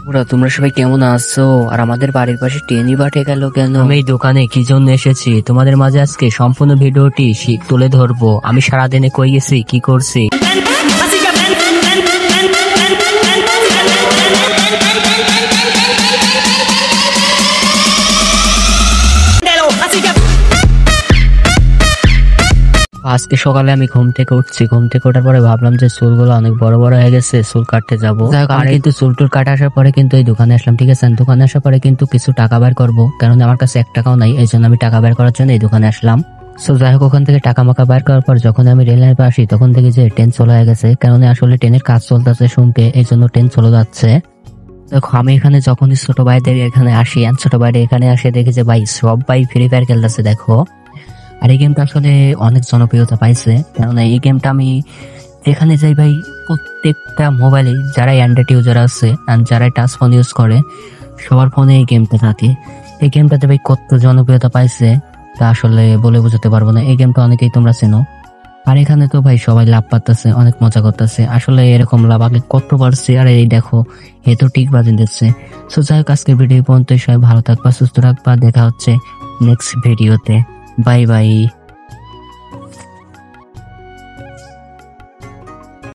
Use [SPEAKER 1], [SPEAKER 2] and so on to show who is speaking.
[SPEAKER 1] ওরা তোমরা সবাই কেমন আছো? আর আমাদের বাড়ির পাশে ট্রেনই বাটে গেল কেন?
[SPEAKER 2] আমি এই দোকানে কি জন্য এসেছি তোমাদের মাঝে আজকে সম্পূর্ণ ভিডিওটি তুলে ধরবো। আমি সারাদিনে কই গেছি, কি করছি। আজকে সকালে আমি ঘুম থেকে উঠছি, ঘুম থেকে ওঠার পরে ভাবলাম যে চুলগুলো অনেক বড় বড় হয়ে গেছে, চুল কাটতে যাবো। আমি কিন্তু চুল টুল কাটা আসার পরে কিন্তু এই দোকানে আসলাম, ঠিক আছে। দোকানে আসার পরে কিন্তু কিছু টাকা বের করবো, কারণ আমার কাছে 1 টাকাও নাই। এই জন্য আমি টাকা বের করার জন্য এই দোকানে আসলাম। সো যাই হোক, ওখান থেকে টাকা মাকা বের করার পর যখন আমি রেল লাইনে আসি তখন দেখি যে ট্রেন চলে গেছে, কারণ আসলে ট্রেনের কাজ চলতেছে শুনতে, এই জন্য ট্রেন চলে যাচ্ছে। দেখো আমি এখানে যখন ছোট ভাইদের এখানে আসি, ছোট ভাইদের এখানে আসে দেখি যে ভাই সব ভাই ফ্রি ফায়ার খেলতেছে। দেখো আর এই গেমটা আসলে অনেক জনপ্রিয়তা পাইছে, কারণ এই গেমটা আমি যেখানে যাই ভাই প্রত্যেকটা মোবাইলে যারা অ্যান্ড্রয়েড ইউজার আছে আর যারা টাচ ফোন ইউজ করে সবার ফোনে এই গেমটা থাকে। এই গেমটাতে ভাই কত জনপ্রিয়তা পাইছে তা আসলে বলে বোঝাতে পারবো না। এই গেমটা অনেকেই তোমরা চেনো। আর এখানে তো ভাই সবাই লাভ পাচ্ছে, অনেক মজা করতেছে। আসলে এরকম লাভ আগে কত পারছে, আর এই দেখো এ তো ঠিক বাজিয়ে দিচ্ছে। সো যাই হোক, আজকের ভিডিও পর্যন্ত সবাই ভালো থাকবা, সুস্থ থাকবা। দেখা হচ্ছে নেক্সট ভিডিওতে। Bye bye.